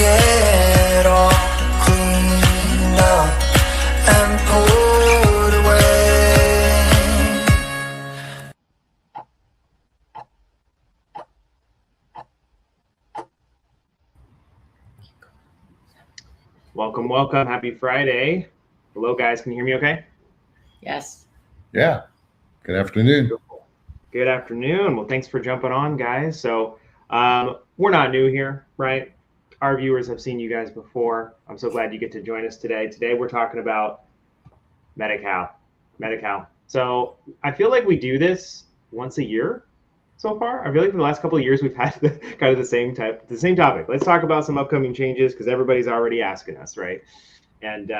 it all cleaned up and put away. Welcome, welcome. Happy Friday. Hello, guys. Can you hear me okay? Yes. Yeah. Good afternoon. Good afternoon. Well, thanks for jumping on, guys. So we're not new here, right? Our viewers have seen you guys before. I'm so glad you get to join us today. Today, we're talking about Medi-Cal. So I feel like we do this once a year so far. I feel like for the last couple of years, we've had kind of the same topic. Let's talk about some upcoming changes because everybody's already asking us, right? And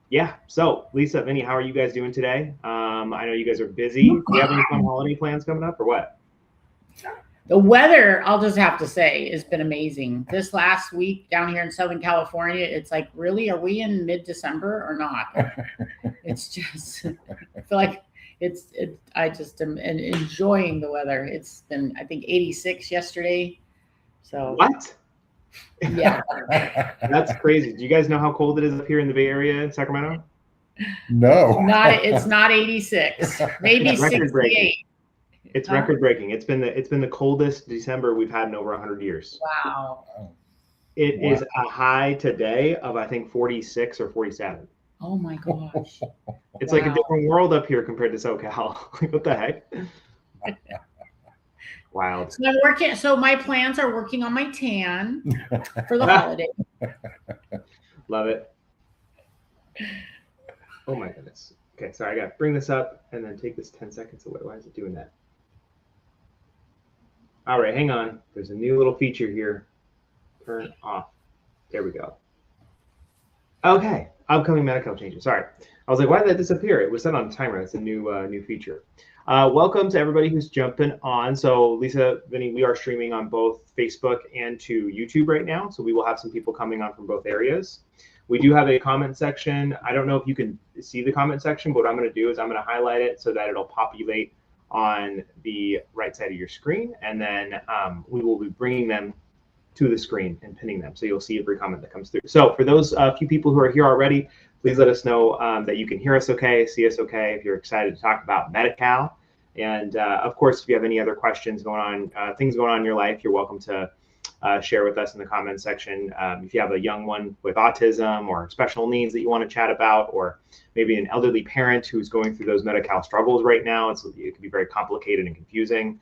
yeah, so Lisa, Vinny, how are you guys doing today? I know you guys are busy. Do you have any fun holiday plans coming up or what? The weather, I'll just have to say, has been amazing. This last week down here in Southern California, it's like, really, are we in mid-December or not? It's just, I feel like I just am enjoying the weather. It's been, I think, 86 yesterday. So what? Yeah. That's crazy. Do you guys know how cold it is up here in the Bay Area in Sacramento? No. It's not 86. Maybe 68. It's record breaking. It's been the coldest December we've had in over 100 years. Wow. It is a high today of I think 46 or 47. Oh my gosh. It's like a different world up here compared to SoCal. Like, what the heck? Wild. So I'm working. So my plans are working on my tan for the holiday. Love it. Oh my goodness. Okay, sorry, I got to bring this up and then take this 10 seconds away. Why is it doing that? All right, hang on. There's a new little feature here. Turn off. There we go. Okay, upcoming Medi-Cal changes. Sorry, I was like, why did that disappear? It was set on a timer. It's a new feature. Welcome to everybody who's jumping on. So Lisa, Vinny, we are streaming on both Facebook and to YouTube right now. So we will have some people coming on from both areas. We do have a comment section. I don't know if you can see the comment section, but what I'm going to do is I'm going to highlight it so that it'll populate on the right side of your screen. And then we will be bringing them to the screen and pinning them. So you'll see every comment that comes through. So for those few people who are here already, please let us know that you can hear us okay, see us okay, if you're excited to talk about Medi-Cal. And of course, if you have any other questions going on, things going on in your life, you're welcome to share with us in the comments section. If you have a young one with autism or special needs that you want to chat about, or maybe an elderly parent who's going through those Medi-Cal struggles right now, it can be very complicated and confusing.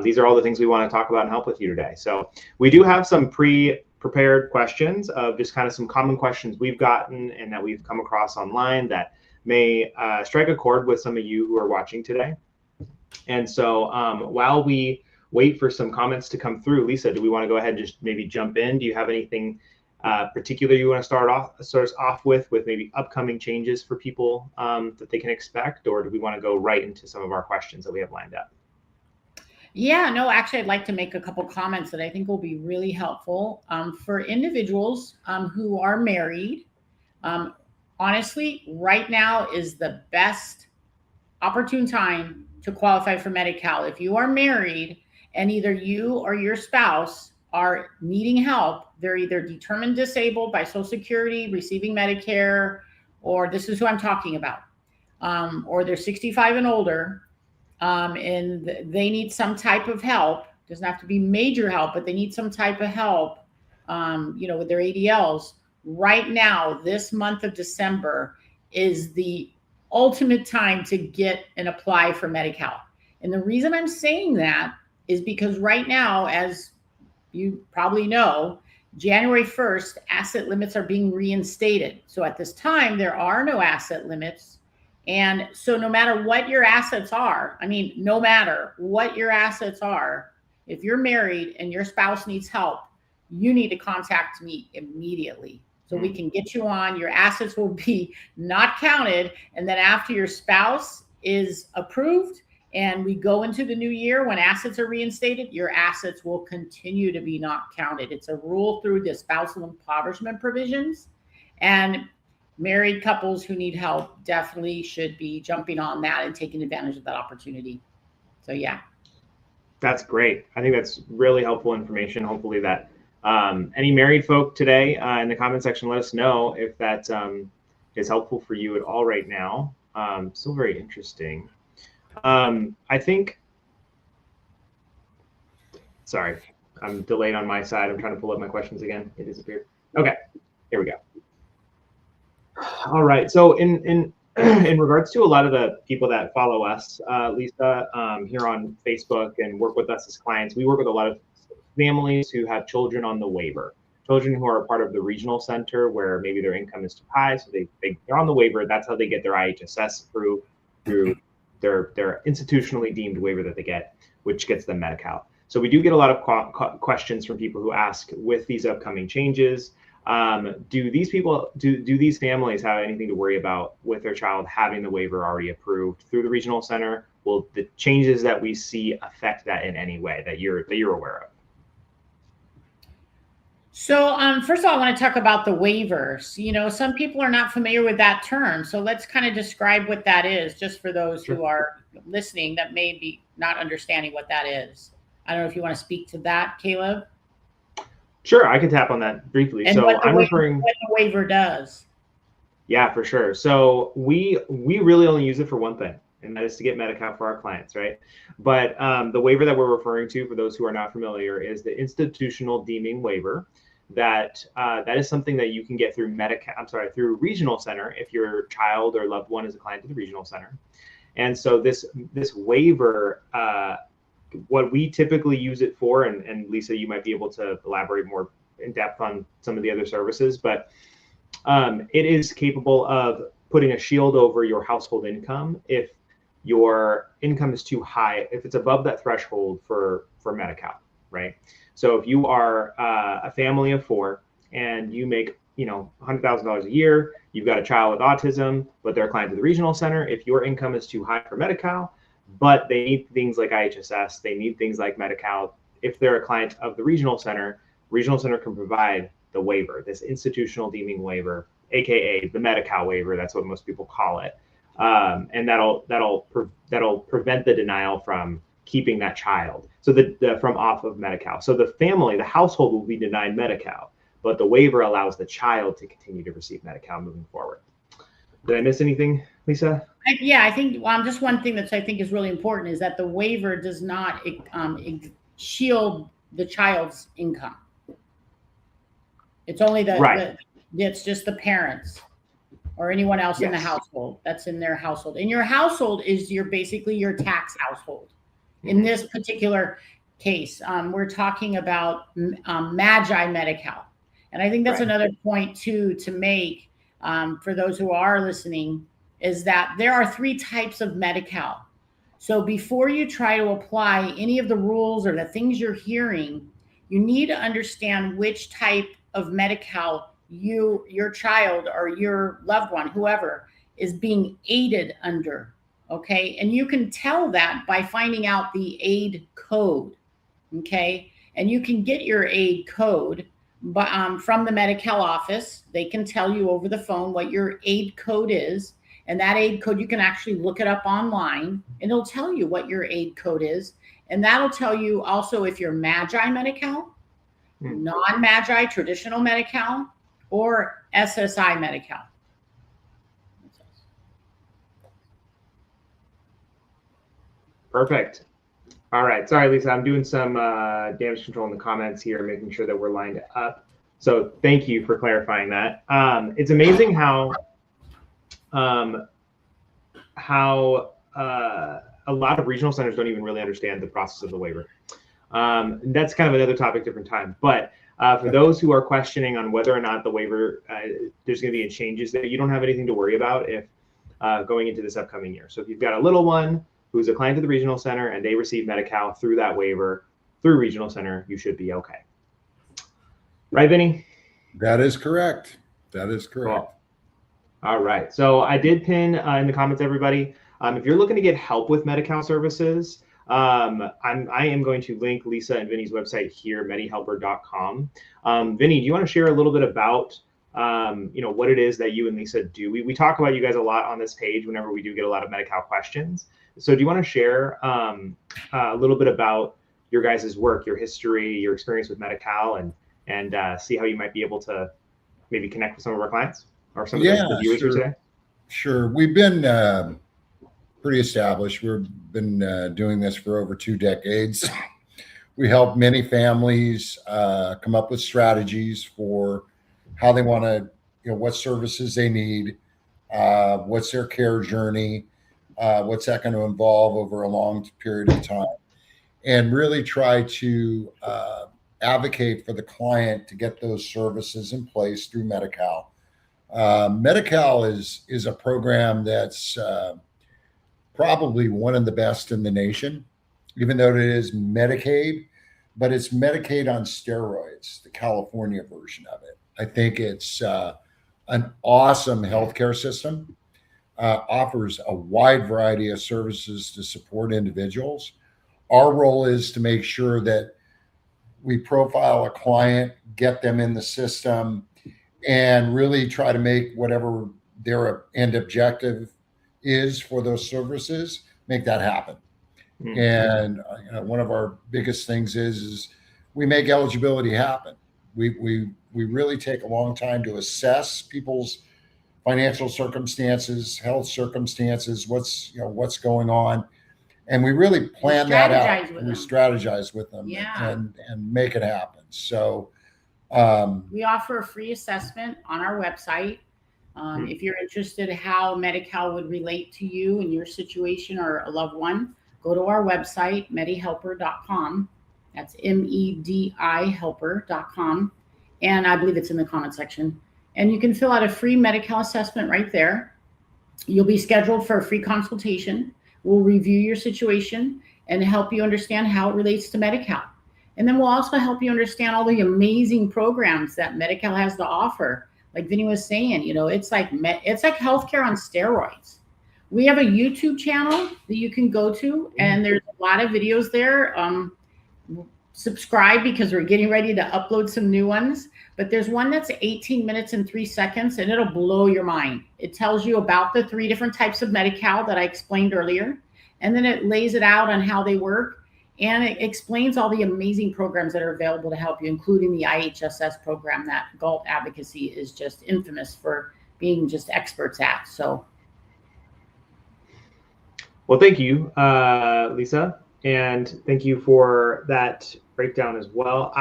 These are all the things we want to talk about and help with you today. So we do have some pre-prepared questions of just kind of some common questions we've gotten and that we've come across online that may strike a chord with some of you who are watching today. And so while we wait for some comments to come through, Lisa, do we want to go ahead and just maybe jump in? Do you have anything particular you want to start us off with maybe upcoming changes for people that they can expect, or do we want to go right into some of our questions that we have lined up? Yeah, no, actually, I'd like to make a couple comments that I think will be really helpful for individuals who are married. Honestly, right now is the best opportune time to qualify for Medi-Cal. If you are married and either you or your spouse are needing help, they're either determined disabled by Social Security, receiving Medicare, or this is who I'm talking about, or they're 65 and older, and they need some type of help. Doesn't have to be major help, but they need some type of help, with their ADLs. Right now, this month of December is the ultimate time to get and apply for Medi-Cal. And the reason I'm saying that is because right now, as you probably know, January 1st, asset limits are being reinstated. So at this time, there are no asset limits. And so no matter what your assets are, no matter what your assets are, if you're married and your spouse needs help, you need to contact me immediately so we can get you on. Your assets will be not counted. And then after your spouse is approved and we go into the new year when assets are reinstated, your assets will continue to be not counted. It's a rule through the spousal impoverishment provisions. And married couples who need help definitely should be jumping on that and taking advantage of that opportunity. So, yeah. That's great. I think that's really helpful information. Hopefully that Any married folk today in the comment section, let us know if that is helpful for you at all right now. Still very interesting. I think, sorry, I'm delayed on my side. I'm trying to pull up my questions again. It disappeared. Okay, here we go. All right, so in regards to a lot of the people that follow us, Lisa, here on Facebook and work with us as clients, we work with a lot of families who have children on the waiver, children who are a part of the regional center where maybe their income is too high, so they're on the waiver. That's how they get their IHSS approved through their institutionally deemed waiver that they get, which gets them Medi-Cal. So we do get a lot of questions from people who ask, with these upcoming changes, do these families have anything to worry about with their child having the waiver already approved through the regional center? Will the changes that we see affect that in any way that you're aware of? So first of all, I want to talk about the waivers. You know, some people are not familiar with that term. So let's kind of describe what that is, just for those who are listening that may be not understanding what that is. I don't know if you want to speak to that, Caleb. Sure, I can tap on that briefly. And so what I'm referring what the waiver does. Yeah, for sure. So we really only use it for one thing, and that is to get Medi-Cal for our clients, right? But the waiver that we're referring to, for those who are not familiar, is the institutional deeming waiver. That is something that you can get through through regional center if your child or loved one is a client of the regional center. And so this waiver, what we typically use it for, and Lisa, you might be able to elaborate more in depth on some of the other services, but it is capable of putting a shield over your household income if your income is too high, if it's above that threshold for Medi-Cal, right? So if you are a family of 4 and you make $100,000 a year, you've got a child with autism, but they're a client of the regional center. If your income is too high for Medi-Cal, but they need things like IHSS, they need things like Medi-Cal. If they're a client of the regional center can provide the waiver, this institutional deeming waiver, aka the Medi-Cal waiver. That's what most people call it, and that'll prevent the denial from keeping that child. So from off of Medi-Cal. So the household will be denied Medi-Cal, but the waiver allows the child to continue to receive Medi-Cal moving forward. Did I miss anything, Lisa? Yeah, I think just one thing that I think is really important is that the waiver does not shield the child's income. It's only it's just the parents or anyone else in the household that's in their household. And your household is basically your tax household. In this particular case, we're talking about Magi Medi-Cal. And I think that's another point too to make for those who are listening, is that there are 3 types of Medi-Cal. So before you try to apply any of the rules or the things you're hearing, you need to understand which type of Medi-Cal your child or your loved one, whoever, is being aided under. Okay. And you can tell that by finding out the aid code. Okay. And you can get your aid code from the Medi-Cal office. They can tell you over the phone what your aid code is. And that aid code, you can actually look it up online and it'll tell you what your aid code is. And that'll tell you also if you're Magi Medi-Cal, non-Magi, traditional Medi-Cal, or SSI Medi-Cal. Perfect. All right. Sorry, Lisa. I'm doing some damage control in the comments here, making sure that we're lined up. So thank you for clarifying that. It's amazing how a lot of regional centers don't even really understand the process of the waiver. That's kind of another topic, different time. But for those who are questioning on whether or not the waiver, there's going to be changes there, you don't have anything to worry about if going into this upcoming year. So if you've got a little one who's a client of the regional center and they receive Medi-Cal through that waiver, through regional center, you should be okay. Right, Vinny? That is correct. That is correct. Cool. All right. So I did pin in the comments, everybody. If you're looking to get help with Medi-Cal services, I am going to link Lisa and Vinny's website here, medihelper.com. Vinny, do you want to share a little bit about what it is that you and Lisa do? We talk about you guys a lot on this page whenever we do get a lot of Medi-Cal questions. So do you want to share a little bit about your guys' work, your history, your experience with Medi-Cal, and and see how you might be able to maybe connect with some of our clients or some of the viewers here today? Sure. We've been pretty established. We've been doing this for over 2 decades. We help many families come up with strategies for how they want to, what services they need, what's their care journey, what's that going to involve over a long period of time, and really try to advocate for the client to get those services in place through Medi-Cal. Medi-Cal is a program that's probably one of the best in the nation, even though it is Medicaid, but it's Medicaid on steroids, the California version of it. I think it's an awesome healthcare system, offers a wide variety of services to support individuals. Our role is to make sure that we profile a client, get them in the system, and really try to make whatever their end objective is for those services, make that happen. And one of our biggest things is we make eligibility happen. We really take a long time to assess people's financial circumstances, health circumstances, what's going on, and we really plan that out. We strategize with them and make it happen. So we offer a free assessment on our website. If you're interested in how Medi-Cal would relate to you and your situation or a loved one, go to our website, medihelper.com. That's MEDI helper.com. And I believe it's in the comment section. And you can fill out a free Medi-Cal assessment right there. You'll be scheduled for a free consultation. We'll review your situation and help you understand how it relates to Medi-Cal. And then we'll also help you understand all the amazing programs that Medi-Cal has to offer. Like Vinny was saying, it's like healthcare on steroids. We have a YouTube channel that you can go to, and there's a lot of videos there. Subscribe, because we're getting ready to upload some new ones. But there's one that's 18 minutes and 3 seconds, and it'll blow your mind. It tells you about the 3 different types of Medi-Cal that I explained earlier, and then it lays it out on how they work. And it explains all the amazing programs that are available to help you, including the IHSS program that Galt Advocacy is just infamous for being just experts at. So, well, thank you, Lisa, and thank you for that breakdown as well.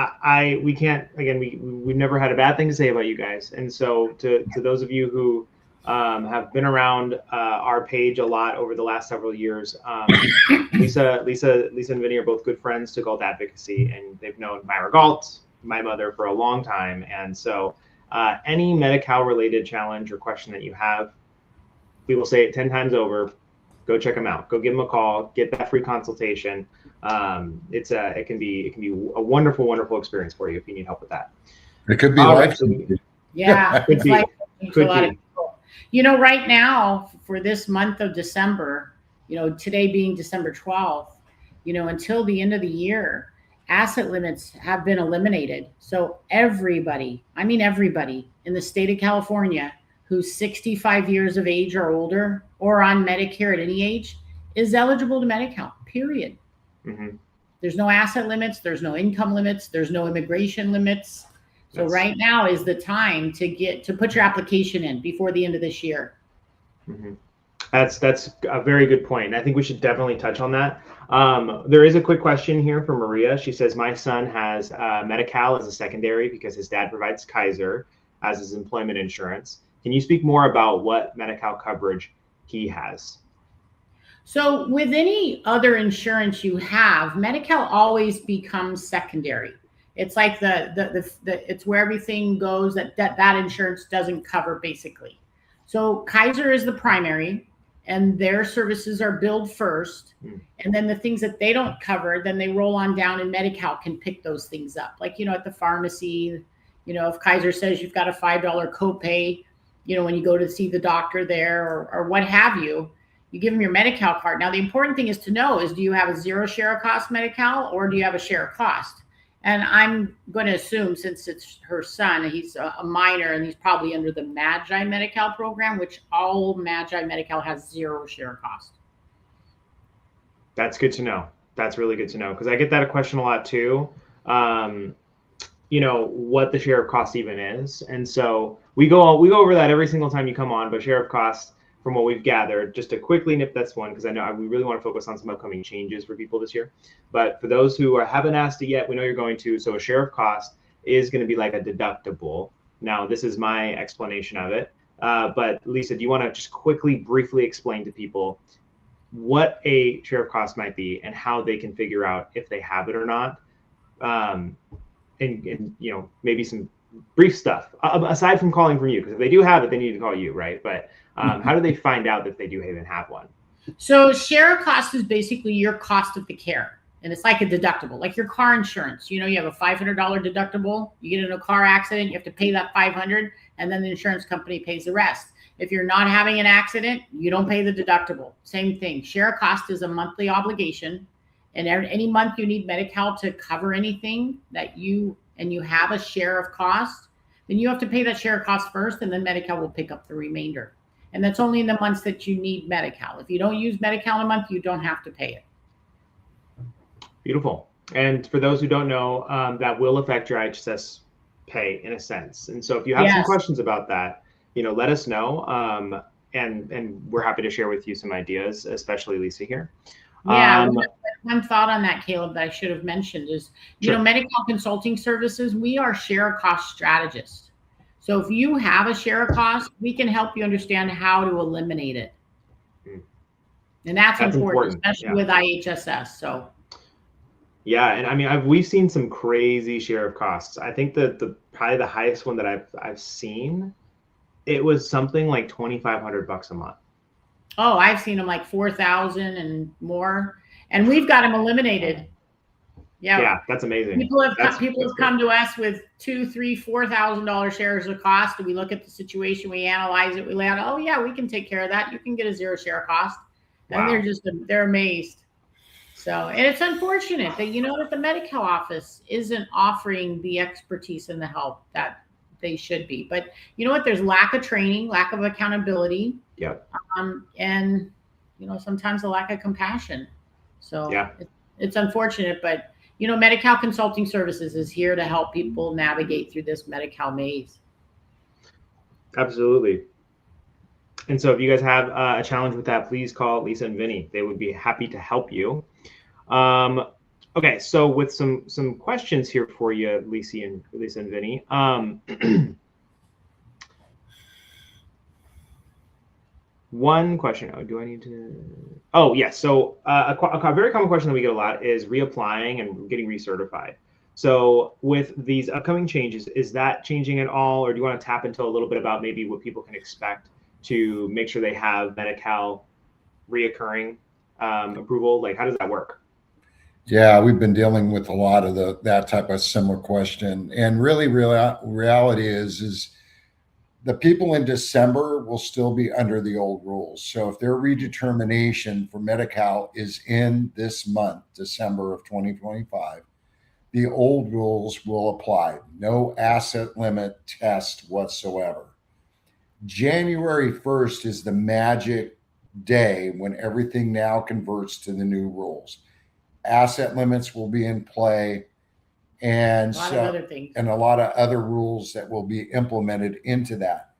We can't, again, we've never had a bad thing to say about you guys, and so to those of you who have been around our page a lot over the last several years. Lisa and Vinny are both good friends to Galt Advocacy, and they've known Myra Galt, my mother, for a long time. And so any Medi-Cal related challenge or question that you have, we will say it 10 times over, go check them out. Go give them a call, get that free consultation. It can be a wonderful, wonderful experience for you if you need help with that. It could be life. Yeah, could be. Right now for this month of December, today being December 12th, until the end of the year, asset limits have been eliminated. So everybody in the state of California who's 65 years of age or older or on Medicare at any age is eligible to Medi-Cal, period. Mm-hmm. There's no asset limits. There's no income limits. There's no immigration limits. So right now is the time to put your application in before the end of this year. Mm-hmm. That's a very good point. I think we should definitely touch on that. There is a quick question here from Maria. She says, my son has Medi-Cal as a secondary because his dad provides Kaiser as his employment insurance. Can you speak more about what Medi-Cal coverage he has? So with any other insurance you have, Medi-Cal always becomes secondary. It's like it's where everything goes that insurance doesn't cover, basically. So Kaiser is the primary, and their services are billed first. And then the things that they don't cover, then they roll on down, and Medi-Cal can pick those things up. Like, at the pharmacy, if Kaiser says you've got a $5 copay, when you go to see the doctor there or what have you, you give them your Medi-Cal card. Now, the important thing is to know is, do you have a zero share of cost Medi-Cal, or do you have a share of cost? And I'm going to assume, since it's her son, he's a minor, and he's probably under the Magi Medi-Cal program, which all Magi Medi-Cal has zero share cost. That's good to know. That's really good to know, because I get that question a lot too. what the share of cost even is. And so we go over that every single time you come on, but share of cost, from what we've gathered, just to quickly nip this one, because I know we really want to focus on some upcoming changes for people this year. But for those who haven't asked it yet, we know you're going to. So a share of cost is going to be like a deductible. Now, this is my explanation of it. But Lisa, do you want to just quickly, briefly explain to people what a share of cost might be and how they can figure out if they have it or not? And maybe some brief stuff aside from calling from you, because if they do have it, they need to call you, right? But how do they find out that they do even have one? So share of cost is basically your cost of the care, and it's like a deductible, like your car insurance. You have a $500 deductible. You get in a car accident, you have to pay that $500, and then the insurance company pays the rest. If you're not having an accident, you don't pay the deductible. Same thing. Share of cost is a monthly obligation. And any month you need Medi-Cal to cover anything that you have a share of cost, then you have to pay that share of cost first, and then Medi-Cal will pick up the remainder. And that's only in the months that you need Medi-Cal. If you don't use Medi-Cal in a month, you don't have to pay it. Beautiful. And for those who don't know, that will affect your IHSS pay in a sense. And so if you have some questions about that, let us know. And we're happy to share with you some ideas, especially Lisa here. Yeah, one thought on that, Caleb, that I should have mentioned is, Sure. Medi-Cal consulting services, we are share of cost strategists. So if you have a share of cost, we can help you understand how to eliminate it. And that's important, especially with IHSS. So. Yeah, and I mean, we've seen some crazy share of costs. I think that probably the highest one that I've seen, it was something like $2,500 a month. Oh, I've seen them like 4,000 and more, and we've got them eliminated. Yeah, that's amazing. People have come to us with $2,000, $3,000, $4,000 shares of cost, and we look at the situation, we analyze it, we lay out, oh yeah, we can take care of that. You can get a zero share cost, and they're amazed. So, and it's unfortunate that that the Medi-Cal office isn't offering the expertise and the help that they should be. But you know what? There's lack of training, lack of accountability. Yep. And sometimes a lack of compassion. So yeah, it's unfortunate, but Medi-Cal Consulting Services is here to help people navigate through this Medi-Cal maze. Absolutely. And so if you guys have a challenge with that, please call Lisa and Vinny. They would be happy to help you. Okay, so with some questions here for you, Lisa and Vinny. One question. Oh, do I need to? Oh, yes. So a very common question that we get a lot is reapplying and getting recertified. So with these upcoming changes, is that changing at all, or do you want to tap into a little bit about maybe what people can expect to make sure they have Medi-Cal reoccurring approval? Like, how does that work? Yeah, we've been dealing with a lot of that type of similar question. And really, reality is the people in December will still be under the old rules. So if their redetermination for Medi-Cal is in this month, December of 2025, the old rules will apply. No asset limit test whatsoever. January 1st is the magic day when everything now converts to the new rules. Asset limits will be in play, and a lot of other things, and a lot of other rules that will be implemented into that.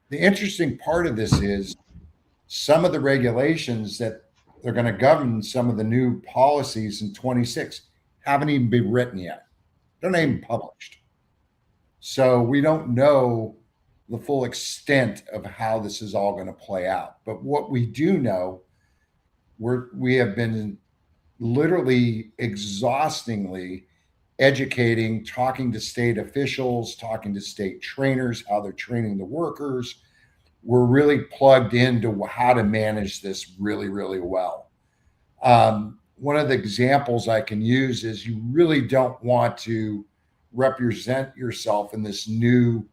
The interesting part of this is some of the regulations that they're going to govern some of the new policies in 26 haven't even been written yet. They're not even published. So we don't know the full extent of how this is all going to play out. But what we do know, we have been literally exhaustingly educating, talking to state officials, talking to state trainers, how they're training the workers. We're really plugged into how to manage this really, really well. One of the examples I can use is you really don't want to represent yourself in this new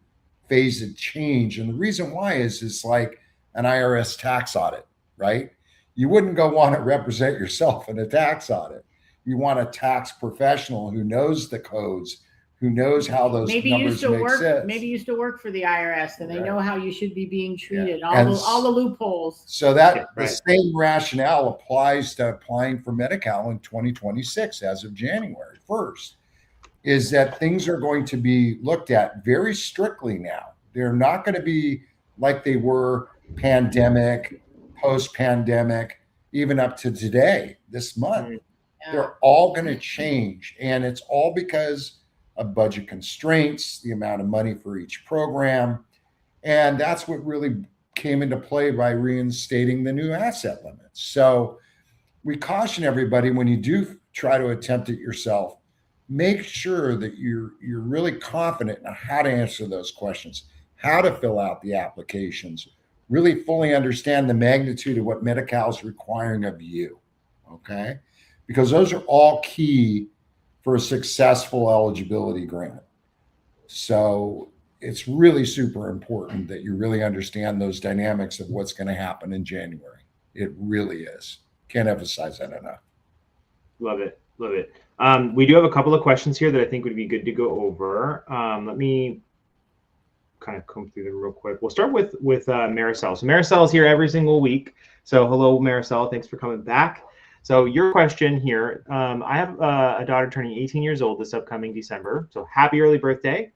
phase of change. And the reason why is it's like an IRS tax audit, right? You wouldn't go want to represent yourself in a tax audit. You want a tax professional who knows the codes, who knows how those numbers make sense. Maybe used to work for the IRS, and they know how you should be being treated, all the loopholes. So that the same rationale applies to applying for Medi-Cal in 2026 as of January 1st. is that things are going to be looked at very strictly now. They're not going to be like they were pandemic, post-pandemic, even up to today, this month. Yeah. They're all going to change. And it's all because of budget constraints, the amount of money for each program. And that's what really came into play by reinstating the new asset limits. So we caution everybody, when you do try to attempt it yourself, make sure that you're really confident in how to answer those questions, how to fill out the applications, really fully understand the magnitude of what Medi-Cal is requiring of you. Okay? Because those are all key for a successful eligibility grant. So it's really super important that you really understand those dynamics of what's going to happen in January. It really is. Can't emphasize that enough. Love it. Love it. We do have a couple of questions here that I think would be good to go over. Let me kind of comb through them real quick. We'll start with Maricel. So Maricel is here every single week. So hello, Maricel. Thanks for coming back. So your question here, I have a daughter turning 18 years old this upcoming December. So happy early birthday.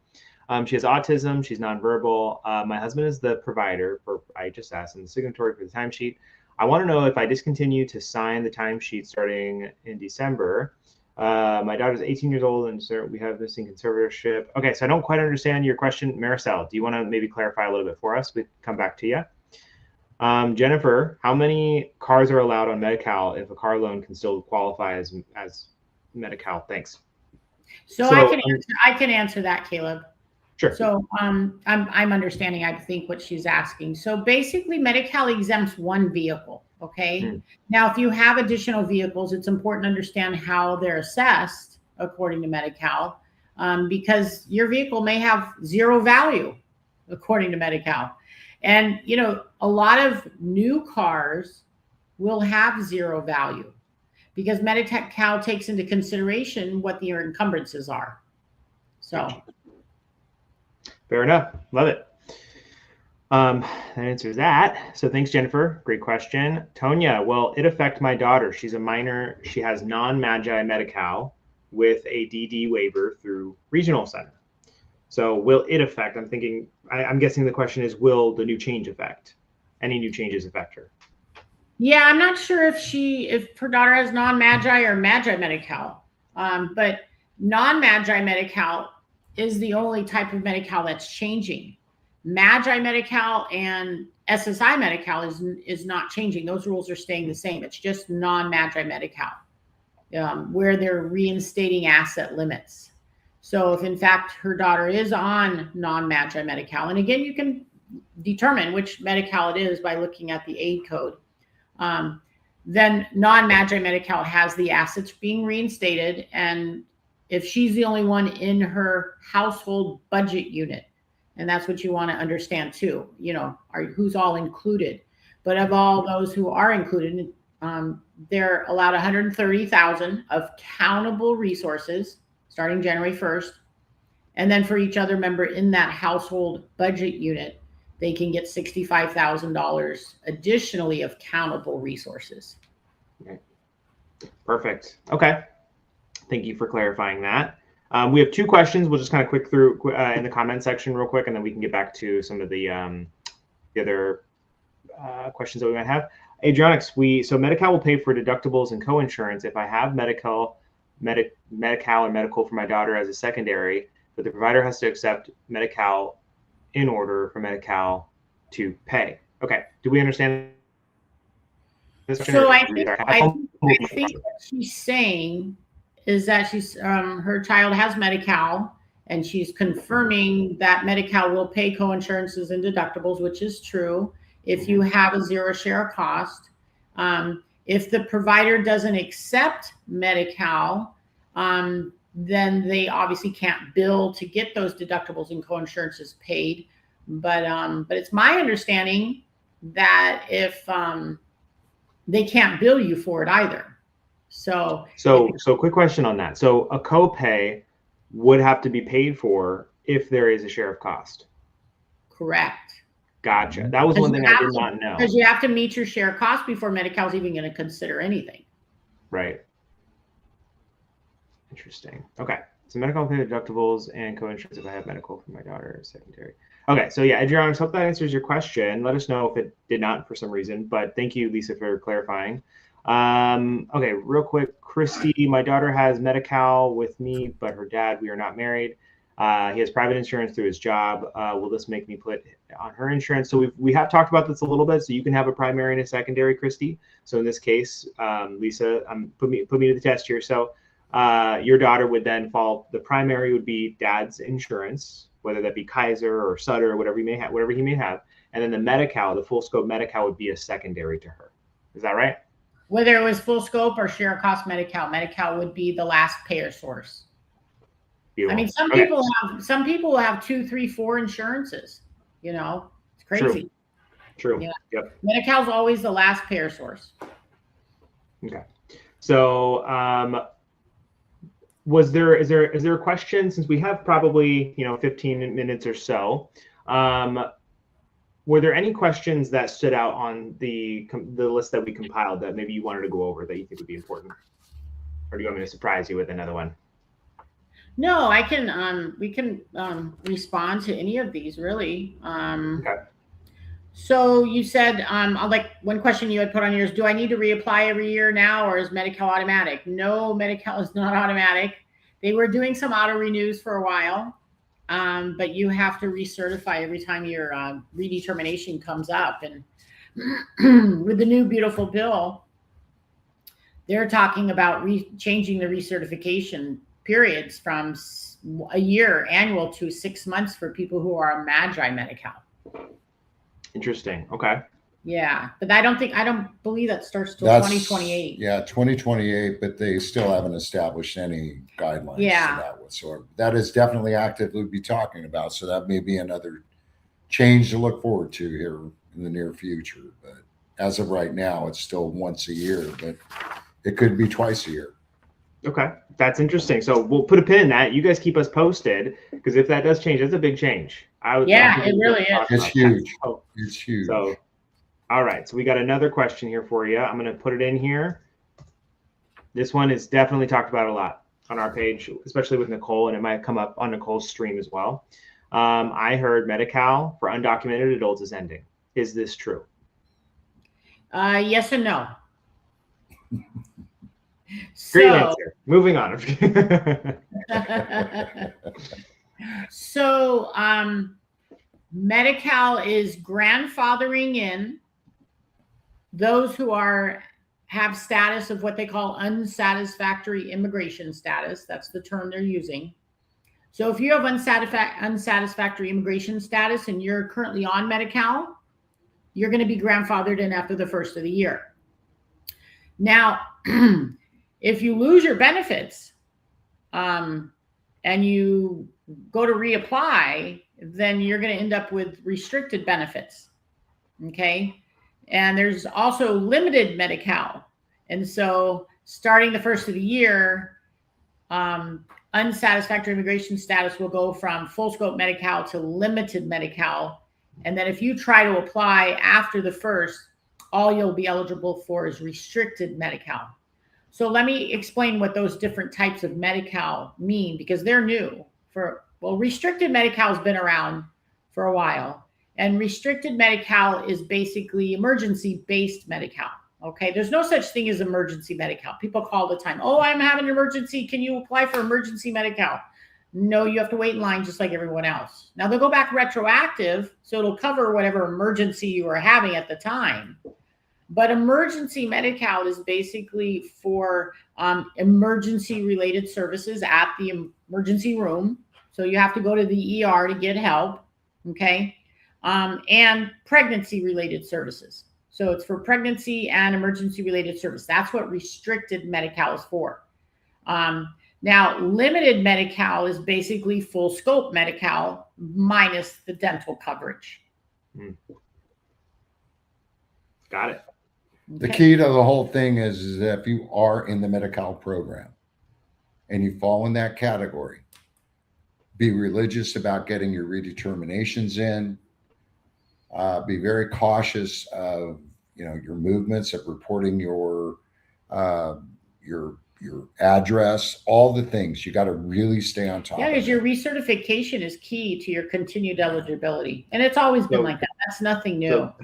She has autism. She's nonverbal. My husband is the provider for, I just asked him, the signatory for the timesheet. I want to know if I discontinue to sign the timesheet starting in December. My daughter's 18 years old, and so we have this in conservatorship. Okay, so I don't quite understand your question. Maricel, do you want to maybe clarify a little bit for us? We come back to you. Jennifer, how many cars are allowed on Medi-Cal if a car loan can still qualify as Medi-Cal? Thanks. So I can answer that, Caleb. Sure. So I'm understanding, I think, what she's asking. So basically, Medi-Cal exempts one vehicle. Okay. Now, if you have additional vehicles, it's important to understand how they're assessed according to Medi-Cal, because your vehicle may have zero value according to Medi-Cal. And, you know, a lot of new cars will have zero value because Medi-Cal takes into consideration what your encumbrances are. So. Fair enough. Love it. That answers that. So thanks, Jennifer. Great question. Tonya, will it affect my daughter? She's a minor. She has non-Magi Medi-Cal with a DD waiver through Regional Center. So will it affect? I'm thinking, I'm guessing the question is, will the new change affect? Any new changes affect her? Yeah, I'm not sure if her daughter has non-Magi or Magi Medi-Cal, but non-Magi Medi-Cal is the only type of Medi-Cal that's changing. Magi Medi-Cal and SSI Medi-Cal is not changing. Those rules are staying the same. It's just non-Magi Medi-Cal, where they're reinstating asset limits. So if in fact her daughter is on non-Magi Medi-Cal, and again, you can determine which Medi-Cal it is by looking at the aid code, then non-Magi Medi-Cal has the assets being reinstated. And if she's the only one in her household budget unit, and that's what you want to understand too, you know, who's all included. But of all those who are included, they're allowed 130,000 of countable resources starting January 1st. And then for each other member in that household budget unit, they can get $65,000 additionally of countable resources. Okay. Perfect. Okay. Thank you for clarifying that. We have two questions. We'll just kind of quick through in the comment section real quick, and then we can get back to some of the other questions that we might have. Adrianix, so Medi-Cal will pay for deductibles and co-insurance if I have Medi-Cal or medical for my daughter as a secondary, but the provider has to accept Medi-Cal in order for Medi-Cal to pay. Okay. Do we understand this? So I think what she's saying is that her child has Medi-Cal, and she's confirming that Medi-Cal will pay co-insurances and deductibles, which is true if you have a zero share cost. If the provider doesn't accept Medi-Cal, then they obviously can't bill to get those deductibles and co-insurances paid. But it's my understanding that if they can't bill you for it either. So quick question on that. So a copay would have to be paid for if there is a share of cost. Correct. Gotcha. That was one thing I did not know. Because you have to meet your share of cost before Medi-Cal's even going to consider anything. Right. Interesting. Okay. So medical pay deductibles and co-insurance if I have medical for my daughter secondary. Okay, so yeah, Adriana, I hope that answers your question. Let us know if it did not for some reason, but thank you, Lisa, for clarifying. Okay, real quick, Christy, my daughter has Medi-Cal with me, but her dad, we are not married. He has private insurance through his job. Will this make me put on her insurance? So we have talked about this a little bit. So you can have a primary and a secondary, Christy. So in this case, Lisa, put me to the test here. So your daughter would then fall. The primary would be dad's insurance, whether that be Kaiser or Sutter or whatever he may have, and then the Medi-Cal, the full scope Medi-Cal, would be a secondary to her. Is that right? Whether it was full scope or share cost Medi-Cal, Medi-Cal would be the last payer source. Beautiful. I mean, some people have 2, 3, 4 insurances. You know, it's crazy. True. Yeah. Yep. Medi-Cal is always the last payer source. Okay. So, is there a question, since we have probably 15 minutes or so? Were there any questions that stood out on the list that we compiled that maybe you wanted to go over that you think would be important, or do you want me to surprise you with another one? No, I can. We can respond to any of these, really. Okay. So you said, like one question you had put on yours: do I need to reapply every year now, or is Medi-Cal automatic? No, Medi-Cal is not automatic. They were doing some auto renews for a while, but you have to recertify every time your redetermination comes up. And with the new beautiful bill, they're talking about changing the recertification periods from a year annual to 6 months for people who are Magi Medi-Cal. Interesting. Okay. Yeah, but I don't believe that starts till 2028. Yeah, 2028, but they still haven't established any guidelines for that whatsoever. That is definitely actively be talking about. So that may be another change to look forward to here in the near future. But as of right now, it's still once a year, but it could be twice a year. Okay, that's interesting. So we'll put a pin in that. You guys keep us posted, because if that does change, that's a big change. It really is. It's huge. It's huge. So, all right. So we got another question here for you. I'm going to put it in here. This one is definitely talked about a lot on our page, especially with Nicole, and it might come up on Nicole's stream as well. I heard Medi-Cal for undocumented adults is ending. Is this true? Yes and no. Great answer. Moving on. So, Medi-Cal is grandfathering in those who have status of what they call unsatisfactory immigration status. That's the term they're using. So if you have unsatisfactory immigration status and you're currently on Medi-Cal, you're going to be grandfathered in after the first of the year. Now, if you lose your benefits and you go to reapply, then you're going to end up with restricted benefits. Okay. And there's also limited Medi-Cal. And so starting the first of the year, unsatisfactory immigration status will go from full scope Medi-Cal to limited Medi-Cal. And then if you try to apply after the first, all you'll be eligible for is restricted Medi-Cal. So let me explain what those different types of Medi-Cal mean, because they're new. Restricted Medi-Cal has been around for a while. And restricted Medi-Cal is basically emergency-based Medi-Cal. Okay, there's no such thing as emergency Medi-Cal. People call all the time, oh, I'm having an emergency. Can you apply for emergency Medi-Cal? No, you have to wait in line just like everyone else. Now, they'll go back retroactive, so it'll cover whatever emergency you were having at the time. But emergency Medi-Cal is basically for emergency-related services at the emergency room. So you have to go to the ER to get help, okay? And pregnancy-related services. So it's for pregnancy and emergency-related service. That's what restricted Medi-Cal is for. Now, limited Medi-Cal is basically full scope Medi-Cal minus the dental coverage. Got it. The key to the whole thing is that if you are in the Medi-Cal program and you fall in that category, be religious about getting your redeterminations in. Be very cautious of your movements, of reporting your your address, all the things. You got to really stay on top Yeah, of because it. your recertification is key to your continued eligibility. And it's always been So- like that. That's nothing new. So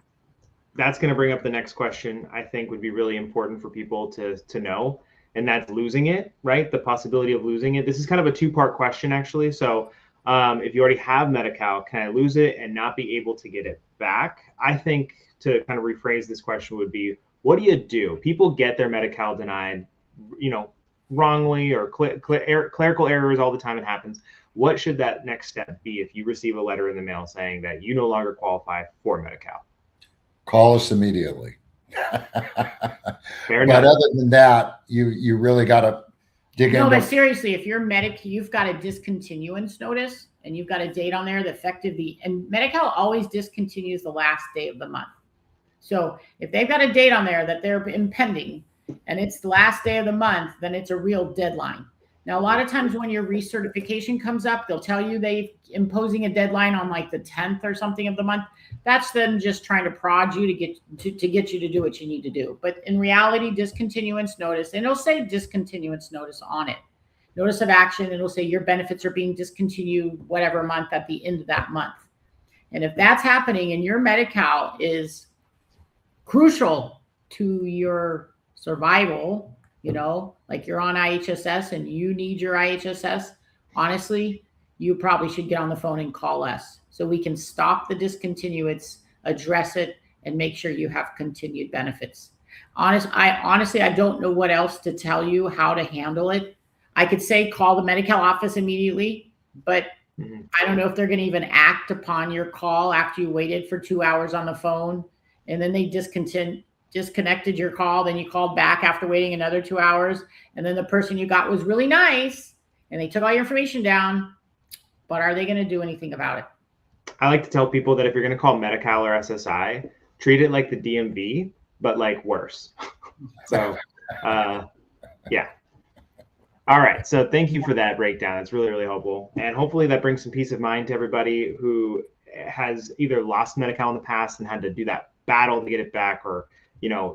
that's going to bring up the next question I think would be really important for people to know, and that's losing it, right? The possibility of losing it. This is kind of a two-part question, actually. So if you already have Medi-Cal, can I lose it and not be able to get it back? I think to kind of rephrase this question would be, what do you do? People get their Medi-Cal denied, wrongly, or clerical errors all the time. It happens. What should that next step be if you receive a letter in the mail saying that you no longer qualify for Medi-Cal? Call us immediately. Fair But enough. other than that, you really got to dig No, into. but seriously, if you're you've got a discontinuance notice and you've got a date on there, the effective and Medi-Cal always discontinues the last day of the month. So if they've got a date on there that they're impending and it's the last day of the month, then it's a real deadline. Now, a lot of times when your recertification comes up, they'll tell you they're imposing a deadline on like the 10th or something of the month. That's them just trying to prod you to get you to do what you need to do. But in reality, discontinuance notice, and it'll say discontinuance notice on it. Notice of action, it'll say your benefits are being discontinued whatever month at the end of that month. And if that's happening and your Medi-Cal is crucial to your survival, like you're on IHSS and you need your IHSS, honestly, you probably should get on the phone and call us so we can stop the discontinuance, address it, and make sure you have continued benefits. Honestly, I don't know what else to tell you how to handle it. I could say call the Medi-Cal office immediately, but I don't know if they're going to even act upon your call after you waited for 2 hours on the phone and then they disconnected your call. Then you called back after waiting another 2 hours. And then the person you got was really nice and they took all your information down. But are they going to do anything about it? I like to tell people that if you're going to call Medi-Cal or SSI, treat it like the DMV, but like worse. So, yeah. All right. So thank you for that breakdown. It's really, really helpful. And hopefully that brings some peace of mind to everybody who has either lost Medi-Cal in the past and had to do that battle to get it back, or,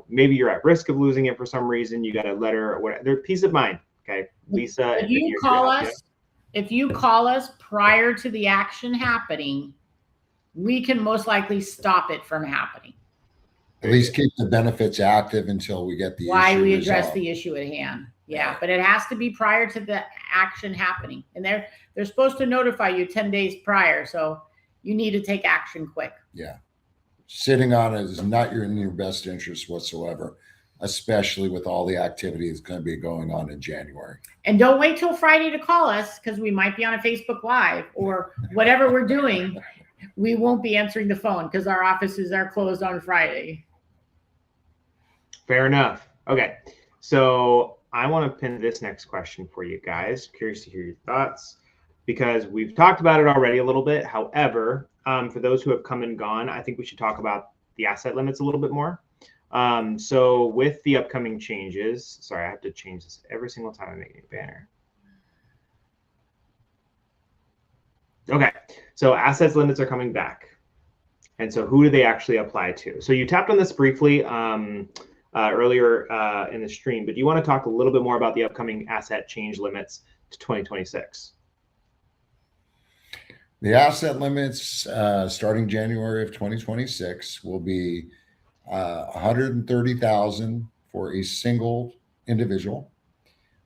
maybe you're at risk of losing it for some reason. You got a letter or whatever. There's peace of mind. Okay. Lisa. If you call us prior to the action happening, we can most likely stop it from happening. At least keep the benefits active until we get the Why issue we address resolved. the issue at hand. Yeah, but it has to be prior to the action happening. And they're supposed to notify you 10 days prior. So you need to take action quick. Yeah. Sitting on it is not in your best interest whatsoever, especially with all the activity that's going to be going on in January. And don't wait till Friday to call us because we might be on a Facebook Live or whatever we're doing. We won't be answering the phone because our offices are closed on Friday. Fair enough. Okay. So I want to pin this next question for you guys. Curious to hear your thoughts because we've talked about it already a little bit. However, for those who have come and gone, I think we should talk about the asset limits a little bit more. So with the upcoming changes, sorry, I have to change this every single time I make a banner. Okay, so assets limits are coming back. And so who do they actually apply to? So you tapped on this briefly earlier in the stream, but do you want to talk a little bit more about the upcoming asset change limits to 2026? The asset limits starting January of 2026 will be 130,000 for a single individual,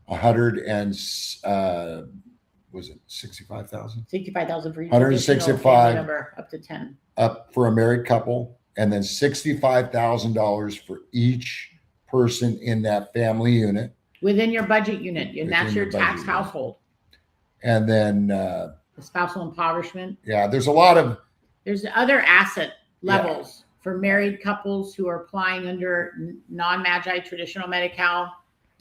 65,000? 65,000 for each 165 family member, up to 10. Up for a married couple, and then $65,000 for each person in that family unit. Within your budget unit, and that's your tax unit. household. And then The spousal impoverishment. there's other asset levels for married couples who are applying under non-Magi traditional Medi-Cal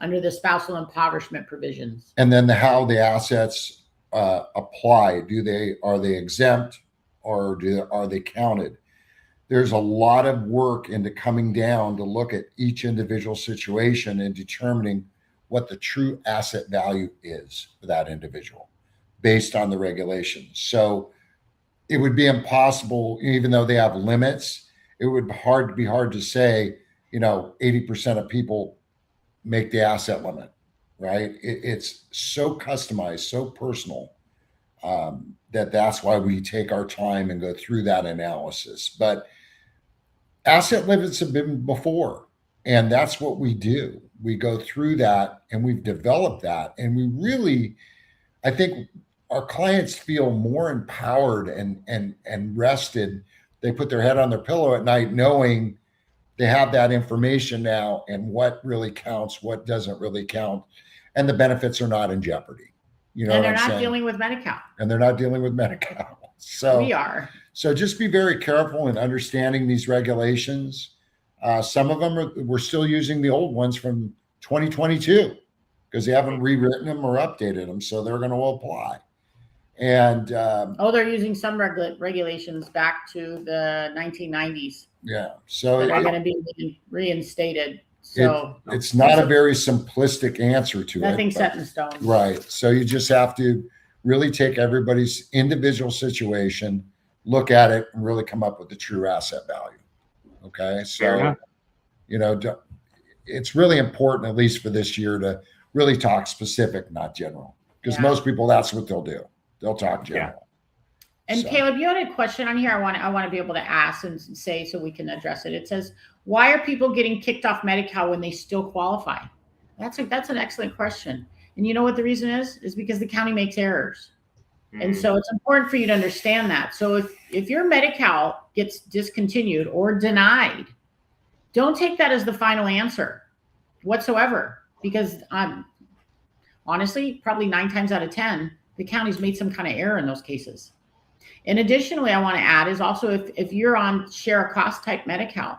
under the spousal impoverishment provisions. and then how the assets apply. Are they exempt or are they counted? There's a lot of work into coming down to look at each individual situation and determining what the true asset value is for that individual based on the regulations. So it would be impossible, even though they have limits, it would be hard to say, 80% of people make the asset limit. right? It's so customized, so personal, that's why we take our time and go through that analysis. But asset limits have been before, and that's what we do. We go through that, and we've developed that, and we really, I think, our clients feel more empowered and rested. They put their head on their pillow at night knowing they have that information now, and what really counts, what doesn't really count, and the benefits are not in jeopardy. You know And what they're I'm not saying? dealing with Medi-Cal. And they're not dealing with Medi-Cal. So We are. so just be very careful in understanding these regulations. Some of them we're still using the old ones from 2022 because they haven't rewritten them or updated them, so they're going to apply. And Oh, they're using some regulations back to the 1990s yeah, so that are going to be reinstated. So it's not a very simplistic answer to it. nothing set in stone. Right. So you just have to really take everybody's individual situation, look at it, and really come up with the true asset value. Okay. So, you know, it's really important, at least for this year, to really talk specific, not general. Because most people, that's what they'll do. They'll talk general. And so, Caleb, you had a question on here I want to be able to ask and say so we can address it. It says, why are people getting kicked off Medi-Cal when they still qualify? That's an excellent question. And you know what the reason is? Is because the county makes errors. And so it's important for you to understand that. So if your Medi-Cal gets discontinued or denied, don't take that as the final answer whatsoever. Because honestly, probably 9 times out of 10, the county's made some kind of error in those cases. And additionally, I want to add is also if you're on share of cost type Medi-Cal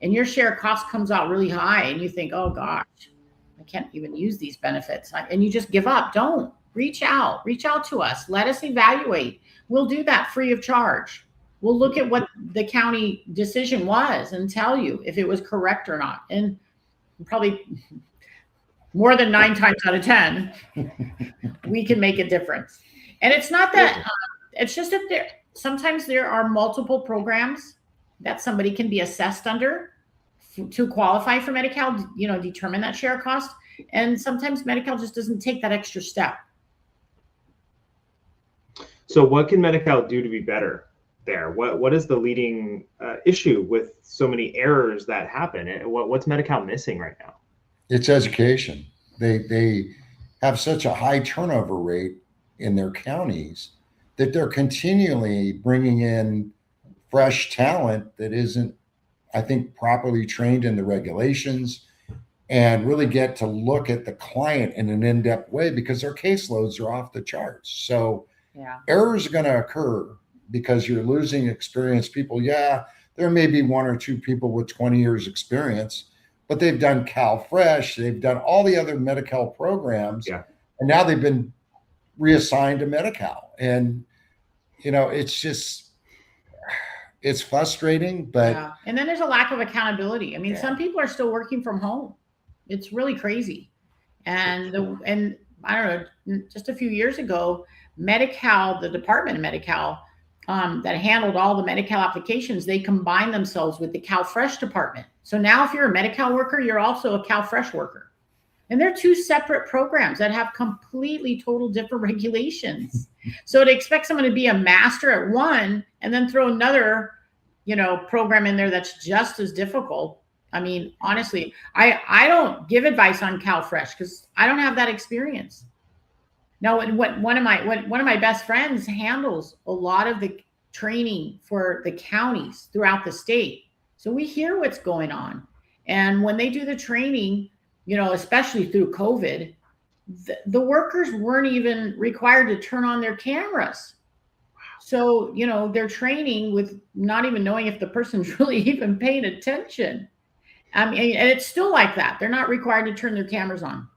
and your share of cost comes out really high and you think, oh gosh, I can't even use these benefits, and you just give up, don't. Reach out to us. Let us evaluate. We'll do that free of charge. We'll look at what the county decision was and tell you if it was correct or not. And probably more than 9 times out of 10, we can make a difference. And it's not that, it's just that sometimes there are multiple programs that somebody can be assessed under to qualify for Medi-Cal, determine that share cost. And sometimes Medi-Cal just doesn't take that extra step. So what can Medi-Cal do to be better there? What is the leading issue with so many errors that happen? What's Medi-Cal missing right now? It's education. They have such a high turnover rate in their counties that they're continually bringing in fresh talent that isn't, I think, properly trained in the regulations and really get to look at the client in an in-depth way because their caseloads are off the charts. So errors are going to occur because you're losing experienced people. Yeah, there may be 1 or 2 people with 20 years experience, but they've done CalFresh, they've done all the other Medi-Cal programs, and now they've been reassigned to Medi-Cal. And, it's frustrating, but. And then there's a lack of accountability. I mean, some people are still working from home. It's really crazy. And I don't know, just a few years ago, Medi-Cal, the Department of Medi-Cal, that handled all the Medi-Cal applications, they combined themselves with the CalFresh department. So now if you're a Medi-Cal worker, you're also a CalFresh worker. And they're 2 separate programs that have completely total different regulations. So to expect someone to be a master at one and then throw another, program in there that's just as difficult. I mean, honestly, I don't give advice on CalFresh because I don't have that experience. Now, one of my best friends handles a lot of the training for the counties throughout the state. So we hear what's going on. And when they do the training, especially through COVID, the workers weren't even required to turn on their cameras. So, they're training with not even knowing if the person's really even paying attention. I mean, and it's still like that. They're not required to turn their cameras on.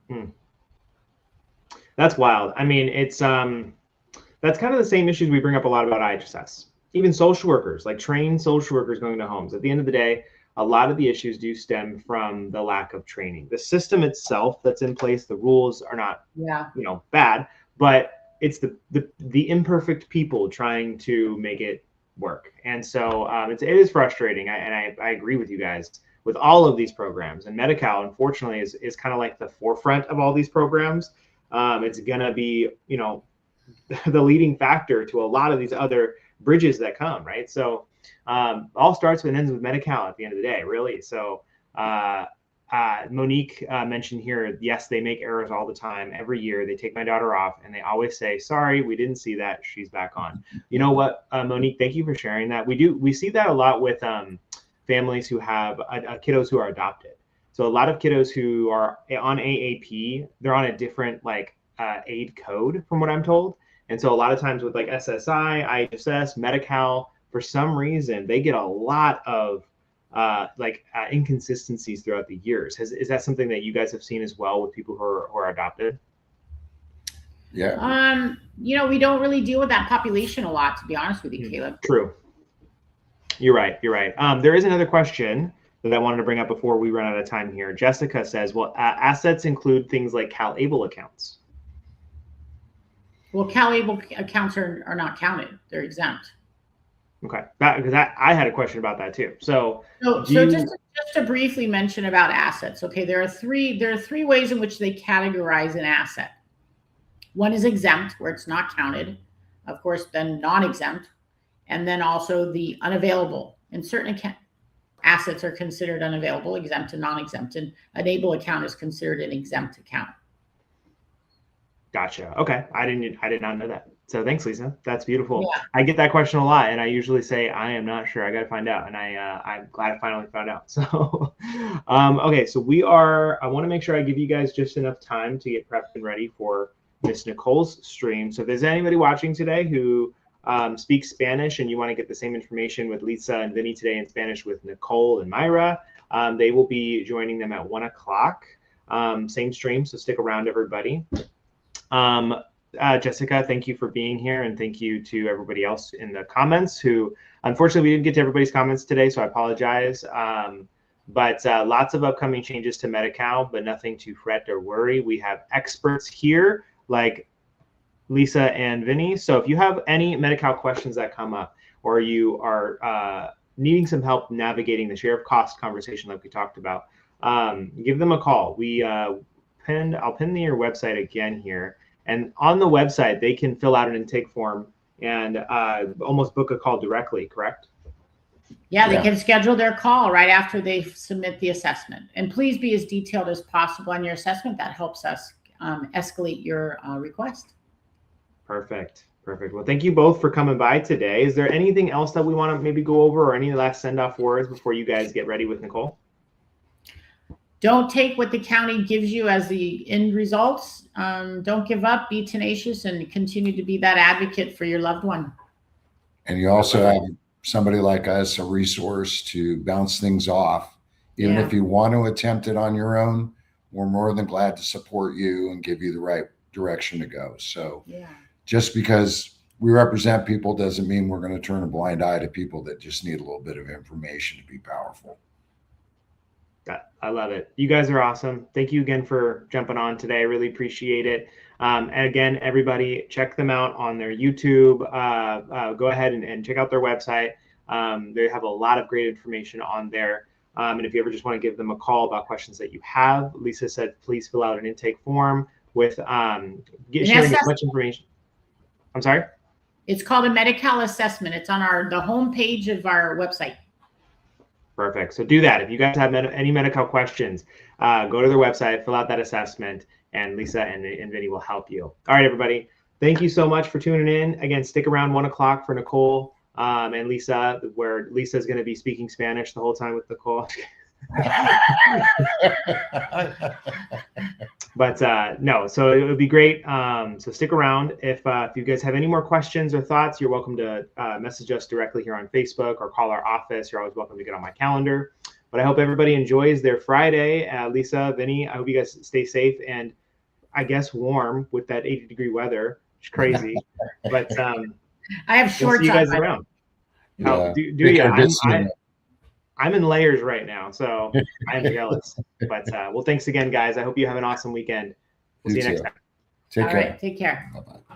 That's wild. I mean, it's that's kind of the same issues we bring up a lot about IHSS. Even social workers, like trained social workers going to homes. At the end of the day, a lot of the issues do stem from the lack of training. The system itself that's in place, the rules are not, bad, but it's the imperfect people trying to make it work. And so it is frustrating. I agree with you guys. with all of these programs. And Medi-Cal, unfortunately, is kind of like the forefront of all these programs. It's going to be, the leading factor to a lot of these other bridges that come, right? So all starts and ends with Medi-Cal at the end of the day, really. So Monique mentioned here, yes, they make errors all the time. Every year they take my daughter off and they always say, sorry, we didn't see that. She's back on. You know what, Monique, thank you for sharing that. We see that a lot with families who have kiddos who are adopted. So a lot of kiddos who are on AAP, they're on a different aid code from what I'm told. And so a lot of times with SSI, IHSS, Medi-Cal, for some reason, they get a lot of inconsistencies throughout the years. Is that something that you guys have seen as well with people who are adopted? Yeah. We don't really deal with that population a lot, to be honest with you, Caleb. True. You're right. There is another question that I wanted to bring up before we run out of time here. Jessica says, well, assets include things like CalAble accounts. Well, CalAble accounts are not counted. They're exempt. Okay, because I had a question about that too. So just to briefly mention about assets. Okay, there are three ways in which they categorize an asset. One is exempt, where it's not counted. Of course, then non-exempt, and then also the unavailable. And certain assets are considered unavailable, exempt, and non-exempt. And an able account is considered an exempt account. Gotcha. Okay, I did not know that. So thanks, Lisa. That's beautiful. Yeah. I get that question a lot, and I usually say I am not sure. I got to find out, and I'm glad I finally found out. So, okay. So I want to make sure I give you guys just enough time to get prepped and ready for Miss Nicole's stream. So if there's anybody watching today who speaks Spanish and you want to get the same information with Lisa and Vinny today in Spanish with Nicole and Myra, they will be joining them at 1 o'clock. Same stream. So stick around, everybody. Jessica, thank you for being here, and thank you to everybody else in the comments who, unfortunately, we didn't get to everybody's comments today, so I apologize. But lots of upcoming changes to Medi-Cal, but nothing to fret or worry. We have experts here like Lisa and Vinny. So if you have any Medi-Cal questions that come up, or you are needing some help navigating the share of cost conversation like we talked about, give them a call. I'll pin your website again here. And on the website, they can fill out an intake form and almost book a call directly, correct? Yeah, they can schedule their call right after they submit the assessment. And please be as detailed as possible on your assessment. That helps us escalate your request. Perfect. Well, thank you both for coming by today. Is there anything else that we want to maybe go over, or any last send-off words before you guys get ready with Nicole? Don't take what the county gives you as the end results. Don't give up, be tenacious, and continue to be that advocate for your loved one. And you also have somebody like us, a resource to bounce things off. Even if you want to attempt it on your own, we're more than glad to support you and give you the right direction to go. So just because we represent people doesn't mean we're going to turn a blind eye to people that just need a little bit of information to be powerful. I love it. You guys are awesome. Thank you again for jumping on today. I really appreciate it. And again, everybody, check them out on their YouTube. Go ahead and check out their website. They have a lot of great information on there. And if you ever just want to give them a call about questions that you have, Lisa said, please fill out an intake form with sharing as much information. I'm sorry? It's called a Medi-Cal assessment. It's on the home page of our website. Perfect. So do that. If you guys have any Medi-Cal questions, go to their website, fill out that assessment, and Lisa and Vinny will help you. All right, everybody. Thank you so much for tuning in. Again, stick around 1 o'clock for Nicole and Lisa, where Lisa is going to be speaking Spanish the whole time with Nicole. But no, so it would be great. So stick around. If you guys have any more questions or thoughts, you're welcome to message us directly here on Facebook or call our office. You're always welcome to get on my calendar. But I hope everybody enjoys their Friday. Lisa, Vinny, I hope you guys stay safe and I guess warm with that 80-degree weather. It's crazy. But I have shorts on. See you guys around. Yeah. Do you? I'm in layers right now, so I'm jealous. But well, thanks again, guys. I hope you have an awesome weekend. We'll see you next time. Take care. All right, take care. Bye-bye.